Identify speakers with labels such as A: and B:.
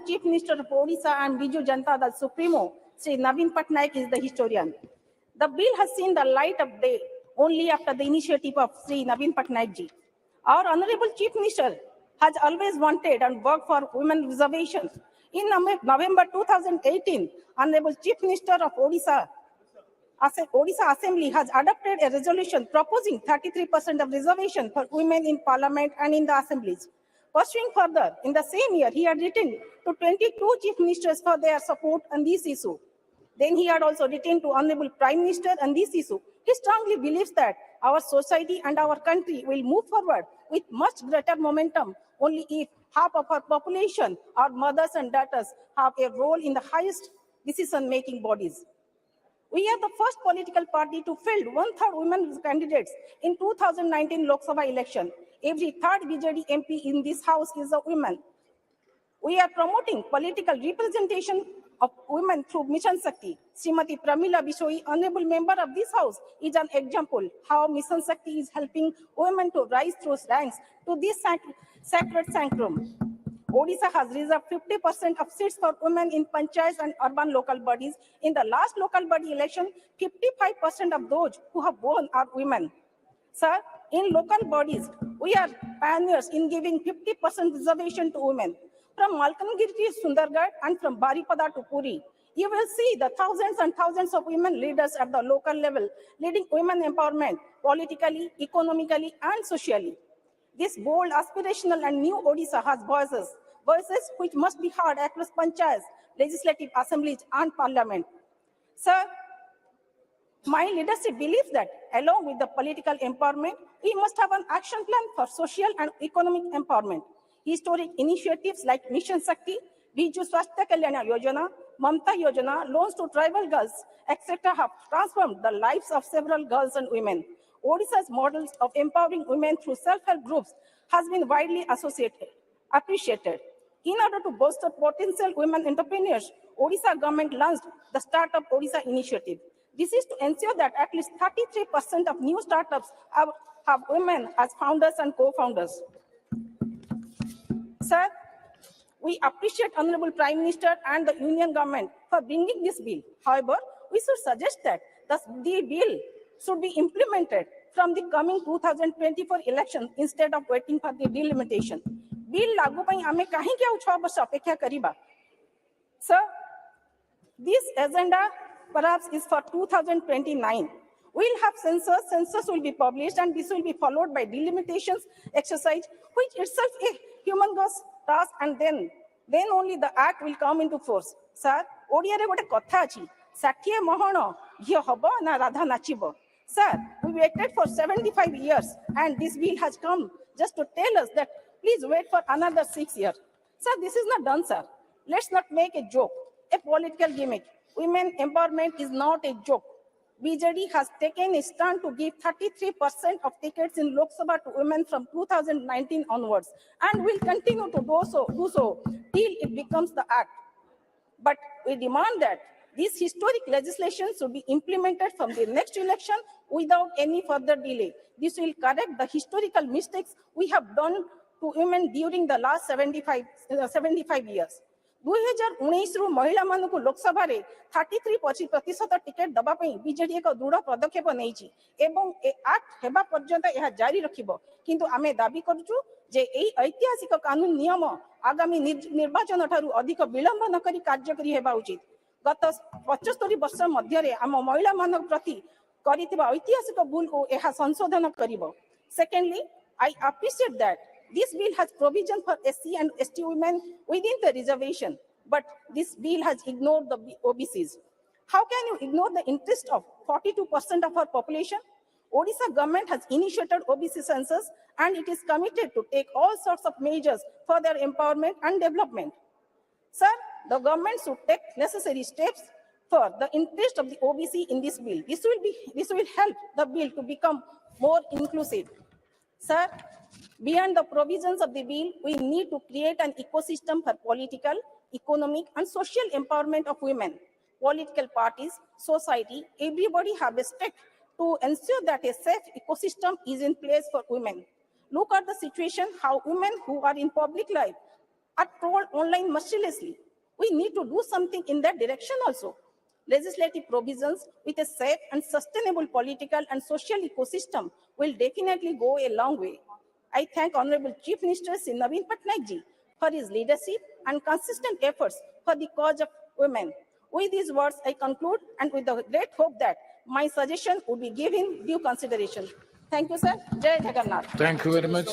A: Chief Minister of Odisha and Biju Janata Dal Supremo, Sri Naveen Patnaik is the historian. The bill has seen the light of day only after the initiative of Sri Naveen Patnaik ji. Our Honorable Chief Minister has always wanted and worked for women reservations. In November 2018, Honorable Chief Minister of Odisha Assembly has adopted a resolution proposing 33% of reservation for women in Parliament and in the assemblies. Pursuing further, in the same year, he had written to 22 chief ministers for their support on this issue. Then he had also written to Honorable Prime Minister on this issue. He strongly believes that our society and our country will move forward with much greater momentum only if half of our population, our mothers and daughters, have a role in the highest decision-making bodies. We are the first political party to field one-third women candidates in 2019 Loksabha election. Every third BJD MP in this house is a woman. We are promoting political representation of women through Mission Shakti. Srimati Pramila Bishoi, honorable member of this house, is an example how Mission Shakti is helping women to rise through ranks to this sacred sanctum. Odisha has reserved 50% of seats for women in panchayats and urban local bodies. In the last local body election, 55% of those who have won are women. Sir, in local bodies, we are pioneers in giving 50% reservation to women. From Malkangiri to Sundargarh and from Baripada to Puri, you will see the thousands and thousands of women leaders at the local level, leading women empowerment politically, economically, and socially. This bold, aspirational, and new Odisha has voices which must be heard across panchayats, legislative assemblies, and parliament. Sir, my leadership believes that along with the political empowerment, we must have an action plan for social and economic empowerment. Historic initiatives like Mission Shakti, Biju Swasthya Kalyana Yojana, Mamta Yojana, loans to tribal girls, etc. have transformed the lives of several girls and women. Odisha's models of empowering women through self-help groups has been widely appreciated. In order to bolster potential women entrepreneurs, Odisha government launched the Startup Odisha initiative. This is to ensure that at least 33% of new startups have women as founders and co-founders. Sir, we appreciate Honorable Prime Minister and the Union government for bringing this bill. However, we should suggest that the bill should be implemented from the coming 2024 election instead of waiting for the delimitation. Bill लागू ପାଇଁ ଆମେ କାହିଁକି ଆଉ 6 ବର୍ଷ ଅପେକ୍ଷା କରିବା? Sir, this agenda perhaps is for 2029. We'll have census will be published, and this will be followed by delimitations exercise, which itself a humongous task, and then only the act will come into force. Sir, Odia रे गोटे कथा अछि, 60 महण घियो हबो ना Radha नाचिबो. Sir, we waited for 75 years, and this bill has come just to tell us that please wait for another 6 years. Sir, this is not done, sir. Let's not make a joke, a political gimmick. Women empowerment is not a joke. BJD has taken a stand to give 33% of tickets in Lok Sabha to women from 2019 onwards, and will continue to do so till it becomes the act. But we demand that this historic legislation should be implemented from the next election without any further delay. This will correct the historical mistakes we have done to women during the last 75 years. 2019 रु महिला मानकु लोकसभा रे 33% ticket दबा पई BJD एक दृढ़ पदक्षेप नैछि एवं ए act हेबा पर्यंत यह जारी रखिबो, किंतु आमे दाबी करछु जे एई ऐतिहासिक कानून नियम आगामी निर्वाचन ठारू अधिक विलंब न करी कार्यकारी हेबा उचित. गत 75 वर्ष मध्य रे आम महिला मानक प्रति करितिबा ऐतिहासिक भूल को यह संशोधन करिबो. Secondly, I appreciate that this bill has provision for SC and ST women within the reservation, but this bill has ignored the OBCs. How can you ignore the interest of 42% of our population? Odisha government has initiated OBC census, and it is committed to take all sorts of measures for their empowerment and development. Sir, the government should take necessary steps for the interest of the OBC in this bill. This will help the bill to become more inclusive. Sir, beyond the provisions of the bill, we need to create an ecosystem for political, economic, and social empowerment of women. Political parties, society, everybody have a stake to ensure that a safe ecosystem is in place for women. Look at the situation how women who are in public life are trolled online mercilessly. We need to do something in that direction also. Legislative provisions with a safe and sustainable political and social ecosystem will definitely go a long way. I thank Honorable Chief Minister Sri Naveen Patnaik ji for his leadership and consistent efforts for the cause of women. With these words, I conclude, and with the great hope that my suggestion would be given due consideration. Thank you, sir. Jai Jagannath.
B: Thank you very much.